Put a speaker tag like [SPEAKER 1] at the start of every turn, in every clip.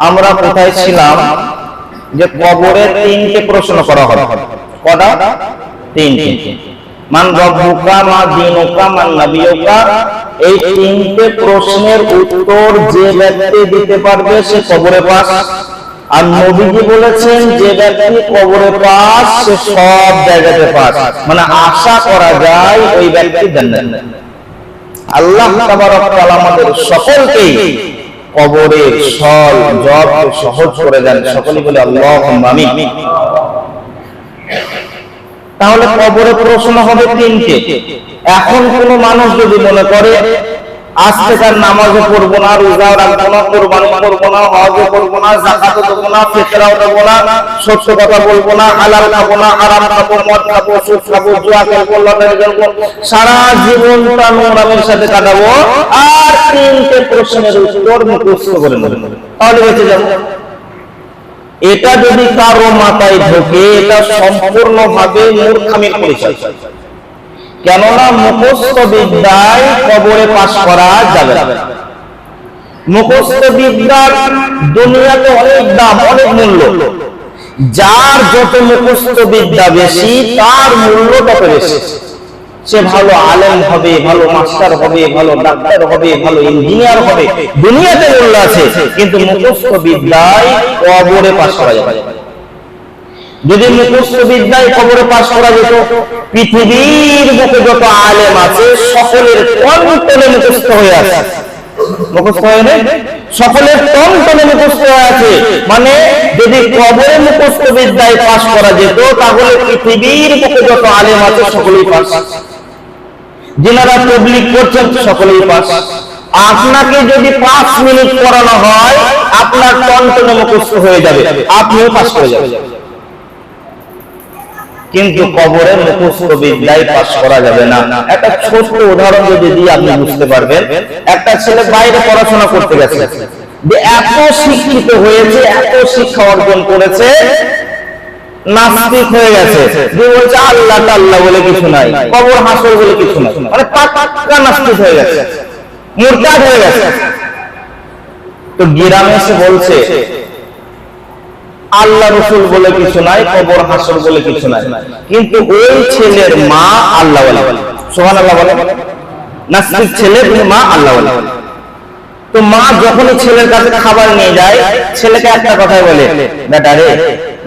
[SPEAKER 1] আমরা কোথায় ছিলাম যে কবরে তিনটে প্রশ্ন করা হবে। কটা? তিনটে। মান রব্বুকা, মা দীনুকা, মান নবিয়ুকা। এই তিনটে প্রশ্নের উত্তর যে ব্যক্তি দিতে পারবে সে কবরে পাস। আর নবীজি বলেছেন যে ব্যক্তি কবরে পাস সে সব জায়গাতে পাস, মানে আশা করা যায় ওই ব্যক্তি জান্নাত। আল্লাহ তাবারক ওয়া তাআলা আমাদের সকলকেই কবরের সল জব সহজ করে দেন। সকলেই বলে আল্লাহুম্মা আমিন। তাহলে কবরে প্রশ্ন হবে তিনটে। এখন কোন মানুষ যদি মনে করে আজ থেকে নামাজও পড়বো না, রোজাও রাখবো না, কোরবানি করবো না, হজও করবো না, যাকাতও দেবো না, ফিতরাও দেবো না, সত্য কথা বলবো না, হালাল খাবো না, হারাম খাবো, মদ খাবো, সুদ খাবো, জুয়া খেলবো, লটারি খেলবো, সারা জীবনটা নোংরামের সাথে কাটাবো, আর তিনটে প্রশ্নের উত্তর মুখস্থ করে নেব, তাহলে বেঁচে যাবো। এটা যদি কারো মাথায় ঢোকে, এটা সম্পূর্ণভাবে মূর্খামির পরিচয়। কেননা মুখস্থ বিদ্যায় কবরে পাস করা যাবে না। মুখস্থ বিদ্যার দুনিয়াতে অনেক দাম, অনেক মূল্য। যার যত মুখস্থ বিদ্যা বেশি তার মূল্য তত বেশি। সে ভালো আলেম হবে, ভালো মাস্টার হবে, ভালো ডাক্তার হবে, ভালো ইঞ্জিনিয়ার হবে, দুনিয়াতে মূল্য আছে, কিন্তু মুখস্থ বিদ্যায় কবরে পাস করা যাবে। যদি মুখস্থ বিদ্যায় কবরে পাস করা যেত, পৃথিবীর বুকে যত আলেম আছে সকলের টনটনে মুখস্থ হয়ে আছে। মুখস্থ হয়ে নেই, সকলের টনটনে মুখস্থ হয়ে আছে। মানে যদি কবরে মুখস্থ বিদ্যায় পাস করা যেত তাহলে পৃথিবীর বুকে যত আলেম আছে সকলেই পাস। যিনারা তাবলীগ করছেন সকলেই পাস। আপনাকে যদি 5 মিনিট পড়ানো হয় আপনার টনটনে মুখস্থ হয়ে যাবে, আপনিও পাস করে যাবেন। কিন্তু কবরে মুখস্থ বিদ্যায় পাস করা যাবে না। একটা ছোট্ট উদাহরণ যদি দিই আপনি বুঝতে পারবেন। একটা ছেলে বাইরে পড়াশোনা করতে গেছে, যে এত শিক্ষিত হয়েছে, এত শিক্ষা অর্জন করেছে, নাস্তিক হয়ে গেছে, যে বলছে আল্লাহ টাল্লাহ বলে কিছু নাই, কবর হাসর বলে কিছু নাই, মানে পাক্কা নাস্তিক হয়ে গেছে, মুরতাদ হয়ে গেছে। তো গ্রামে এসে বলছে আল্লাহ রসুল বলে কিছু নাই, কবর হাসর বলে কিছু নাই, কিন্তু ওই ছেলের মা আল্লাহ ওয়ালা। সুবহানাল্লাহ বলে, নাস্তিক ছেলের মা আল্লাহ ওয়ালা। তো মা যখনই ছেলের কাছে খাবার নিয়ে যায়, ছেলেকে একটা কথাই বলে, বেটা রে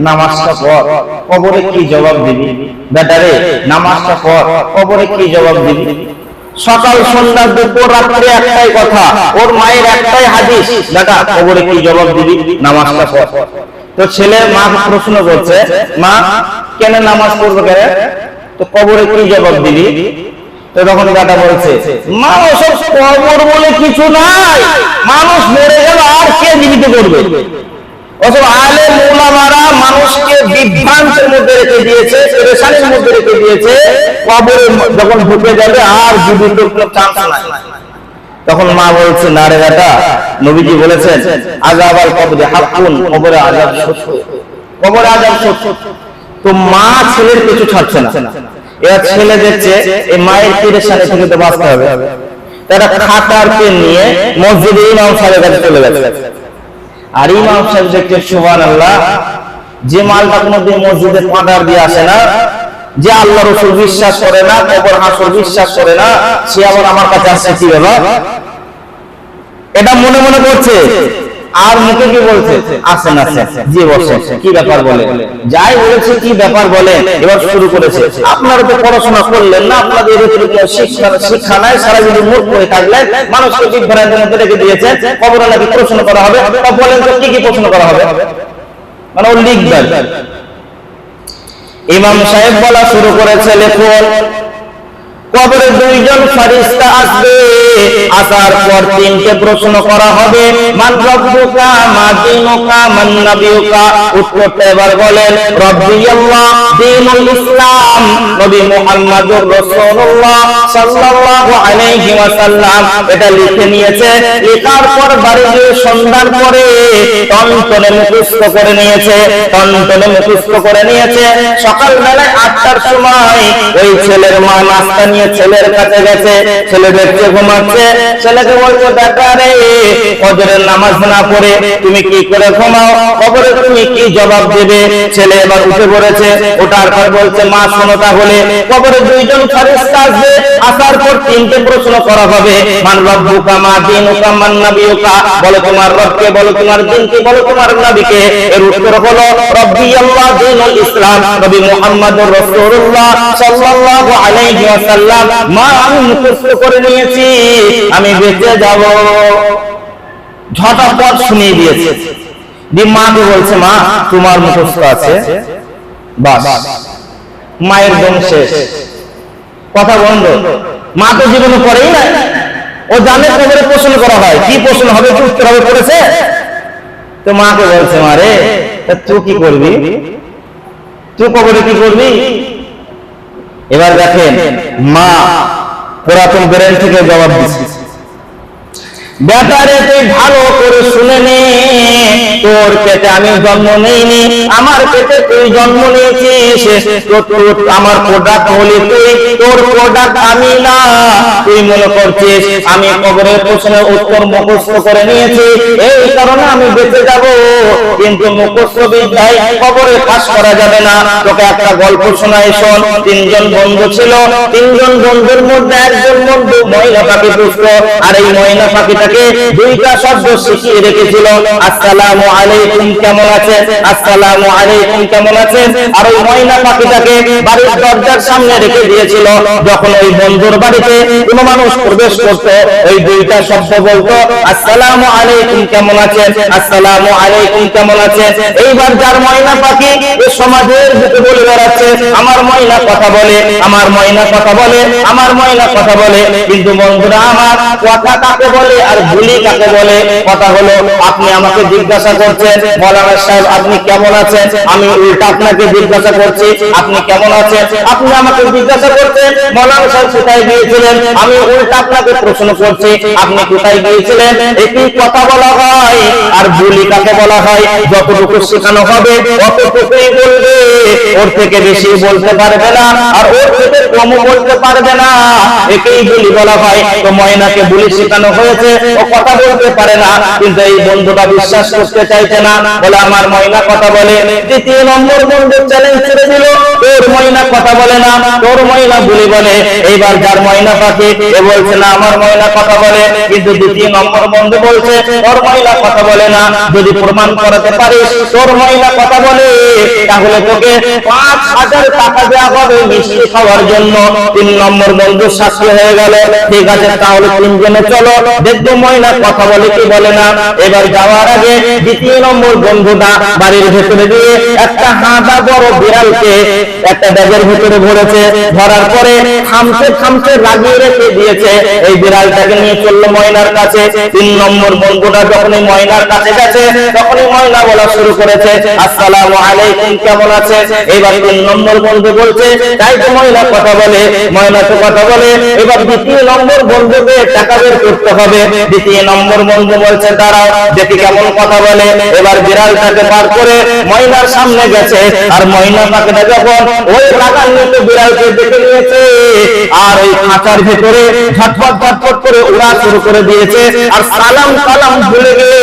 [SPEAKER 1] নামাজটা পড়, কবরে কি জবাব দিবি? বেটা রে নামাজটা পড়, কবরে কি জবাব দিবি? সকাল সন্ধ্যা দুপুর রাত্রে একটাই কথা, ওর মায়ের একটাই হাদিস, বেটা কবরে কি জবাব দিবি? নামাজটা পড়। তো ছেলে মা প্রশ্ন করছে, মা কেন নামাজ পড়বো কেন? তো কবরে কি জবাব দিবি? তো তখন বেটা বলছে, মা ওসব কবর বলে কিছু নাই, মানুষ মরে গেল আর কে জীবিত করবে? ওসব আলেম উলামারা মানুষকে বিভ্রান্তের মধ্যে রেখে দিয়েছে, পেরেশানির মধ্যে রেখে দিয়েছে, কবরে যখন ঢুকে যাবে আর জীবিত কোনো চান্স নাই। তখন মা বলছে, না রে বেটা, নবীজি বলেছেন আযাব আল কবরে হাক্কুন, কবরে আযাব সত্য, কবরে আযাব সত্য। তো মা ছেলের কিছু ছাড়ছে না। এরা ছেলে দেখছে এই মায়ের পেরেশানি থেকে তো বাঁচতে হবে, তারা খাতার পেন নিয়ে মসজিদে ইমাম সাহেবের কাছে চলে গেছে। আর ইমাম সাহেব দেখছে সুবহানাল্লাহ, যে মালটা কোনোদিন মসজিদে পাঁদার দিয়ে আসে না, যে আল্লাহ রসুল বিশ্বাস করে না, কবর হাসর বিশ্বাস করে না, সে আবার আমার কাছে আসছে কি ব্যাপার? এটা মনে মনে করছে, আর মুখে কি বলছে? আসেন আসেন, জি বসেন, কি ব্যাপার বলে? যাই বলেছে কি ব্যাপার বলে, এবার শুরু করেছে, আপনারা তো পড়াশোনা করলেন না, আপনাদের শিক্ষা নাই, সারা যদি মূর্খ হয়ে থাকলেন, মানুষকে বিভ্রান্তের মধ্যে রেখে দিয়েছে, কবরে নাকি প্রশ্ন করা হবে, বলেন তো কি কি প্রশ্ন করা হবে? মানে ও লিখবেন। ইমাম সাহেব বলা শুরু করেছে, লেখুন কবরে 2 জন ফেরেশতা আসবে, আসার পর 3টে প্রশ্ন করা হবে, মান রব্বুকা, মা দীনুকা, মান নবিয়ুকা। উত্তরটা এবার বলেন, রব্বি আল্লাহ, দীনুল ইসলাম, নবী মুহাম্মদুর রাসূলুল্লাহ সাল্লাল্লাহু আলাইহি ওয়াসাল্লাম। এটা লিখে নিয়েছে, লেখার পর বাড়ি গিয়ে সন্ধ্যার পরে টনটনে মুখস্থ করে নিয়েছে, টনটনে মুখস্থ করে নিয়েছে। সকালবেলায় 8টার সময় ওই ছেলের মা নাস্তা নিয়ে নিয়ে ছেলের কাছে গেছে, ছেলে দেখছে ঘুমাচ্ছে, ছেলেকে বলছে বেটা রে, ফজরের নামাজ না পড়ে তুমি কি করে ঘুমাও, কবরে তুমি কি জবাব দেবে? ছেলে এবার উঠে পড়েছে, ওঠার পর বলছে মা শোনো তাহলে, কবরে দুইজন ফেরেশতা আসবে, আসার পর তিনটে প্রশ্ন করা হবে, মান রব্বুকা মা দীনুকা মান নাবিয়ুকা, বলো তোমার রবকে, বলো তোমার দিন কি, বলো তোমার নবীকে। এর উত্তর হলো রব্বি আল্লাহ দীনুল ইসলাম, নবী মুহাম্মদুর রাসূলুল্লাহ সাল্লাল্লাহু আলাইহি ওয়াসাল্লাম। মা আমি মুখস্থ করে নিয়েছি, আমি বেঁচে যাব। ঝটাপট শুনিয়ে দিয়েছে। মাকে বলছে মা তোমার মুখস্থ আছে, বাস মায়ের দম শেষ, কথা বন্ধ। মা তো জীবনে পড়েই না, ও জানে কবরে প্রশ্ন করা হয়, কি প্রশ্ন হবে কি উত্তর হবে পড়েছে। তো মাকে বলছে মা রে তুই কি করবি, তুই কবরে কি করবি? এবার দেখেন মা পুরাতন ব্রেন থেকে জবাব দিচ্ছে, ব্যাপারে তুই ভালো করে শুনে নে, তোর পেটে আমি জন্ম নেইনি, আমার পেটে তুই জন্ম নিয়েছিস, আমার প্রোডাক্ট হলি তুই, তোর প্রোডাক্ট আমি না। তুই মনে করছিস আমি কবরের প্রশ্নের উত্তর মুখস্থ করে নিয়েছি, এই কারণে আমি বেঁচে যাব, কিন্তু মুখস্থ বিদ্যায় কবরে পাস করা যাবে না। তোকে একটা গল্প শোনাই শোন। তিনজন বন্ধু ছিল, তিনজন বন্ধুর মধ্যে একজন বন্ধু ময়না পাখি পুষত, আর এই ময়না পাখিটাকে দুইটা শব্দ শিখিয়ে রেখেছিল, আসসালামু আলাইকুম কেমন আছেন, আসসালামু আলাইকুম কেমন আছেন। আর ওই ময়না পাখিটাকে বাড়ির দরজার সামনে রেখে দিয়েছিল, যখন ওই বন্ধুর বাড়িতে কোনো মানুষ প্রবেশ করত, ওই দুইটা শব্দ বলতো, আসসালামু আলাইকুম কেমন আছেন, আসসালামু আলাইকুম কেমন আছেন। এইবার যার ময়না পাখি এই সমাজের বুকে বলে বেড়াচ্ছে আমার ময়না কথা বলে, আমার ময়না কথা বলে, আমার ময়না কথা বলে। কিন্তু বন্ধুরা আমার, কথা কাকে বলে আর ভুলি কাকে বলে? কথা হলো আপনি আমাকে জিজ্ঞাসা করছেন মৌলানা সাহেব আপনি কেমন আছেন, আমি উল্টা আপনাকে জিজ্ঞাসা করছি আপনি কেমন আছেন। আপনি আমাকে জিজ্ঞাসা করছেন মৌলানা সাহেব কোথায় গিয়েছিলেন, আমি উল্টা আপনাকে প্রশ্ন করছি আপনি কোথায় গিয়েছিলেন। একই কথা বলা হয়। আর ভুলি কাকে বলা হয়? যতটুকু শেখানো হবে অতটুকুই বলবে, ওর থেকে বেশি বলতে পারবে না, আর ওর থেকে কম বলতে পারবে না, একেই ভুলি বলা হয়। তো ময়নাকে ভুলি শেখানো হয়েছে, ও কথা বলতে পারে না, কিন্তু এই বন্ধুটা বিশ্বাস করতে চাইছে না, বলে আমার ময়না কথা বলে। দ্বিতীয় নম্বর বন্ধু চ্যালেঞ্জ ছেড়ে দিল, তোর ময়না কথা বলে না, তোর ময়না ভুলি বলে। এইবার যার ময়না পাখি এ বলছে না আমার ময়না কথা বলে, কিন্তু দ্বিতীয় নম্বর বন্ধু বলছে তোর ময়না কথা বলে না, যদি প্রমাণ করাতে পারিস তোর ময়না কথা বলে তাহলে তোকে ৫,০০০ টাকা দেওয়া হবে মিষ্টি খাওয়ার জন্য। তিন নম্বর বন্ধু সাক্ষী হয়ে গেল, ঠিক আছে তাহলে তিনজনে চলো দেখবো ময়না কথা বলে কি বলে না। এবার যাওয়ার আগে দ্বিতীয় নম্বর বন্ধুটা বাড়ির ভেতরে দিয়ে একটা হাঁদা বড় বিড়ালকে একটা ব্যাগের ভেতরে ভরেছে, ধরার পরে থামতে থামতে লাগিয়ে রেখে দিয়েছে। এই বিড়ালটাকে নিয়ে চললো ময়নার কাছে। তিন নম্বর বন্ধুটা যখনই ময়নার কাছে গেছে তখনই ময়না বলা শুরু করেছে আসসালামু আলাইকুম কেমন আছে। এবার তিন নম্বর বন্ধু বলছে তাই তো ময়না কথা বলে, ময়না তো কথা বলে। এবার দ্বিতীয় নম্বর বন্ধুকে টাকা বের করতে হবে। দ্বিতীয় নম্বর বন্ধু বলছে দাঁড়াও দেখি কেমন কথা বলে। এবার বিড়ালটাকে পার করে ময়নার সামনে গেছে, আর ময়না পাখিটা যখন ওই রাগান্বিত বিড়ালকে দেখে নিয়েছে আর ওই খাঁচার ভেতরে ঝটপট ঝটপট করে উড়া শুরু করে দিয়েছে, আর সালাম সালাম ভুলে গিয়ে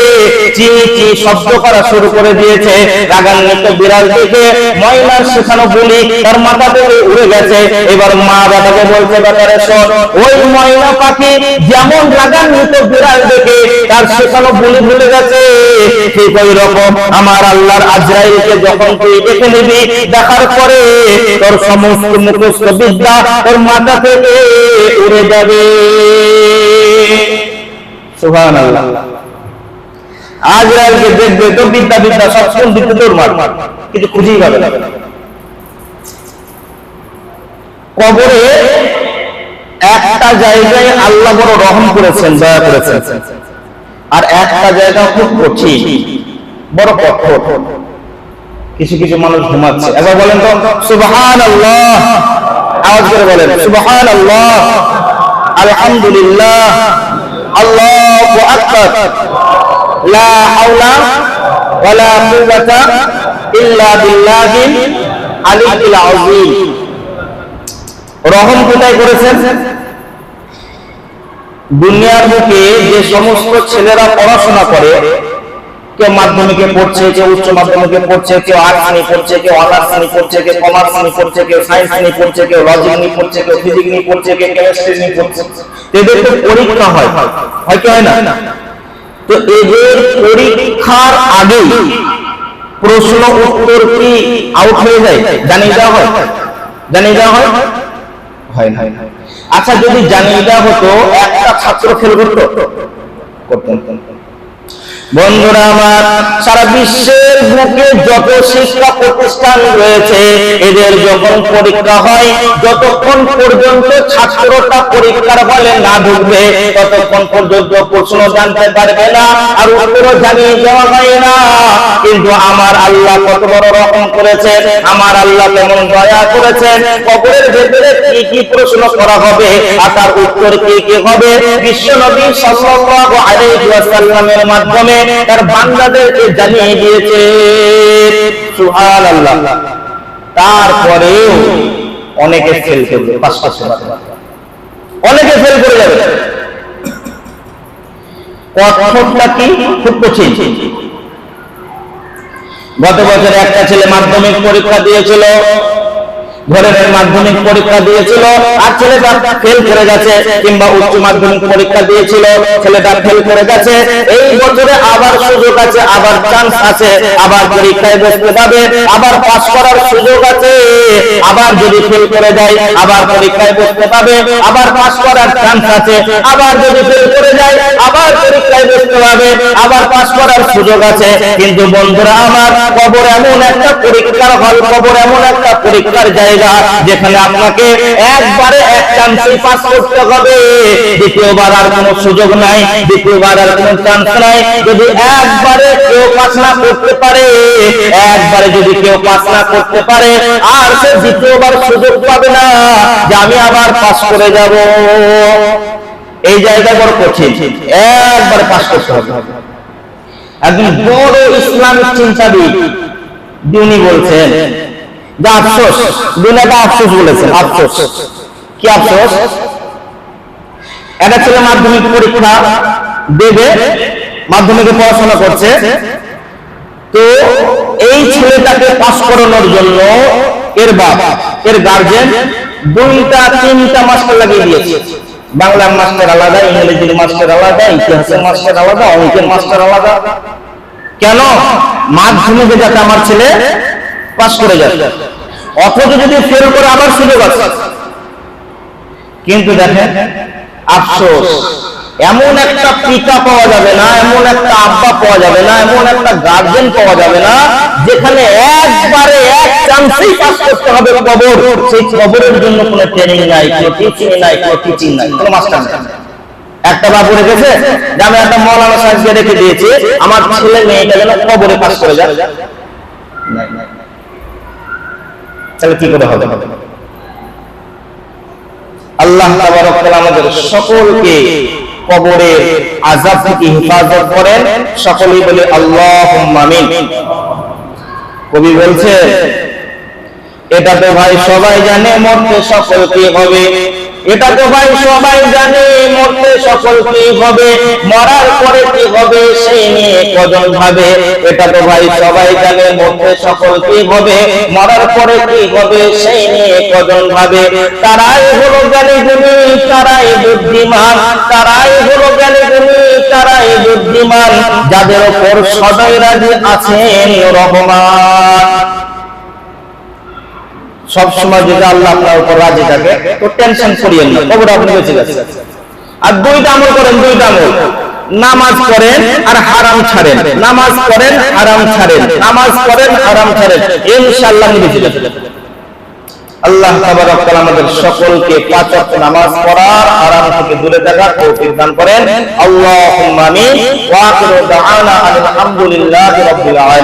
[SPEAKER 1] চি চি শব্দ করা শুরু করে দিয়েছে। রাগান্বিত বিড়াল দেখে ময়নার শেখানো বলি তার মাথা থেকে উড়ে গেছে। এবার মা বাবাকে বলছে ব্যাপারে শোন, ওই ময়না পাখি যেমন রাগান্বিত বিড়াল দেখে তার শেখানো বলি ভুলে গেছে, ঠিক ওই রকম আমার আল্লাহর আজরাইলকে যখন তুই দেখে নিবি, দেখার পরে তোর সমস্ত মুখস্থ বিদ্যা তোর মাথা থেকে উড়ে যাবে। সুবহানাল্লাহ। আজরাইলকে দেখবে তো বিদ্যা বিদ্যা সব কোন দিকে তোর মার, কিন্তু খুঁজেই পাবে না। কবরে একটা জায়গায় আল্লাহ বড় রহম করেছেন, দয়া করেছেন, আর একটা জায়গা খুব কঠিন, বড় কঠোর। কিছু কিছু মানুষ ঘুমাচ্ছে, এবার বলেন তো সুবহানাল্লাহ, আওয়াজ করে বলেন সুবহানাল্লাহ, আলহামদুলিল্লাহ, আল্লাহু আকবার, লা হাওলা ওয়ালা কুওয়াতা ইল্লা বিল্লাহিল আলিয়্যিল আযীম। রহম কোথায় করেছেন? দুনিয়ার বুকে যে সমস্ত ছেলেরা পড়াশোনা করে, কেউ মাধ্যমিকে পড়ছে, কেউ উচ্চ মাধ্যমিকে পড়ছে, কেউ আর্টস নিয়ে পড়ছে, কেউ অনার্স নিয়ে পড়ছে, কেউ কমার্স নিয়ে পড়ছে, কেউ সায়েন্স নিয়ে পড়ছে, কেউ লজিক নিয়ে পড়ছে, কেউ ফিজিক্স নিয়ে পড়ছে, কেউ কেমিস্ট্রি নিয়ে পড়ছে। এদের তো পরীক্ষা হয় কি হয় না? তো এদের পরীক্ষার আগে প্রশ্ন উত্তর কি আউট হয়ে যায়? জানিয়ে দেওয়া হয়? জানিয়ে দেওয়া হয়? হয় না। আচ্ছা, যদি জানিয়ে দেওয়া হতো, একটা ছাত্র ফেল করতেন? বন্ধুরা আমার, সারা বিশ্বের বুকে যত শিক্ষা প্রতিষ্ঠান রয়েছে, এদের যখন পরীক্ষা হয়, যতক্ষণ পর্যন্ত ছাত্রটা পরীক্ষার হলে না ঢুকবে, ততক্ষণ পর্যন্ত প্রশ্ন জানতে পারবে না, আর উত্তরও জানিয়ে দেওয়া হয় না। কিন্তু আমার আল্লাহ কত বড় রকম করেছেন, আমার আল্লাহ কেমন দয়া করেছেন, কবরের ভেতরে কি কি প্রশ্ন করা হবে আর তার উত্তর কি কি হবে, বিশ্ব নবী সাল্লাল্লাহু আলাইহি ওয়াসাল্লামের মাধ্যমে তার বান্দাদেরকে জানিয়ে দিয়েছে। সুবহানাল্লাহ। তারপরেও অনেকে ফেল করবে, অনেকে ফেল করে যাবে। কথাটা কি খুব কঠিন। গত বছর একটা ছেলে মাধ্যমিক পরীক্ষা দিয়েছিল, ঘরের মাধ্যমিক পরীক্ষা দিয়েছিল, আর ছেলেটা ফেল করে গেছে, কিংবা উচ্চ মাধ্যমিক পরীক্ষা দিয়েছিল, ছেলেটা ফেল করে গেছে। এই বছরে আবার সুযোগ আছে, আবার চান্স আছে, আবার পরীক্ষায় বসতে পাবে, আবার পাস করার সুযোগ আছে। আবার যদি ফেল করে যায়, আবার পরীক্ষায় বসতে পাবে, আবার পাস করার চান্স আছে। আবার যদি ফেল করে যায়, আবার পরীক্ষায় বসতে পাবে, আবার পাস করার সুযোগ আছে। কিন্তু বন্ধুরা আমার, কবর এমন একটা পরীক্ষার হল, কবর এমন একটা পরীক্ষার জায়গা যেখানে আপনাকে একবারে এক চান্সে পাস করতে হবে, দ্বিতীয়বার আর কোনো সুযোগ নাই, দ্বিতীয়বার আর কোনো চান্স নাই। যদি একবারে কেউ পাস না করতে পারে, একবারে যদি কেউ পাস না করতে পারে, আর সে দ্বিতীয়বার সুযোগ পাবে না যে আমি আবার পাস করে যাব। এই জায়গা বড় কঠিন, একবার পাস করতে হবে। একজন বড় ইসলামিক চিন্তাবিদ উনি বলছেন যে আফসোস, দুনিয়াটা আফসোস বলেছেন। আফসোস কি? আফসোস, একটা ছেলে মাধ্যমিক পরীক্ষা দেবে, মাধ্যমিকে পড়াশোনা করছে, তো এই ছেলেটাকে পাস করানোর জন্য এর বাবা, এর গার্জেন 2-3টা মাস্টার লাগিয়ে দিয়েছে। বাংলার মাস্টার আলাদা, ইংরেজির মাস্টার আলাদা, ইতিহাসের মাস্টার আলাদা, অঙ্কের মাস্টার আলাদা। কেন? মাধ্যমিকে যাতে আমার ছেলে পাস করে যায়, অথচ যদি ফেল করে আবার সুযোগ আছে। কিন্তু দেখেন আফসোস, এমন একটা পিতা পাওয়া যাবে না, এমন একটা আব্বা পাওয়া যাবে না, এমন একটা গার্জেন পাওয়া যাবে না যেখানে একবারে এক চান্সেই পাস করতে হবে কবর। সেই কবরের জন্য কোনো ট্রেনিং নাই, কোনো টিচিং নাই, কোনো টিচিং নাই, কোনো মাস্টার নাই। একটা বাবু রেখেছে যে আমি একটা মৌলানা সাহেবকে রেখে দিয়েছি, আমার ছেলে মেয়েটা যেন কবরে পাস করে যায়। তাহলে কি করে হবে? আল্লাহ তাবারক ওয়া তাআলা আমাদের সকলকে কবরের আযাব থেকে হেফাজত করেন। সকলেই বলে আল্লাহুম্মা আমিন। কবি বলছে, এটা তো ভাই সবাই জানে মরতে সকলকে হবে, এটা তো ভাই সবাই জানে মরতে সকলকে হবে, মরার পরে কি হবে সেই নিয়ে কজন ভাবে। এটা তো ভাই সবাই জানে মরতে সকলকে হবে, মরার পরে কি হবে সেই নিয়ে কজন ভাবে। তারাই হলো জ্ঞানী গুণী, তারাই বুদ্ধিমান, তারাই হলো জ্ঞানী গুণী, তারাই বুদ্ধিমান, যাদের উপর সদয় রাজি আছেন রহমান। সব সময় যদি আল্লাহ আপনার উপর রাজি থাকে তো টেনশন করিয়েন না, কবর আপনি বেঁচে গেছেন। আর 2টা আমল করেন, 2টা আমল, নামাজ পড়েন আর হারাম ছাড়েন, নামাজ পড়েন হারাম ছাড়েন, নামাজ পড়েন হারাম ছাড়েন, ইনশাআল্লাহ বেঁচে যাবেন। আল্লাহ তাবারক ওয়া তাআলা আমাদের সকলকে 5 ওয়াক্ত নামাজ পড়ার, হারাম থেকে দূরে থাকার তৌফিক দান করেন। আল্লাহুম্মা আমিন। ওয়া আখিরু দাওয়ানা আলহামদুলিল্লাহি রাব্বিল আলামিন।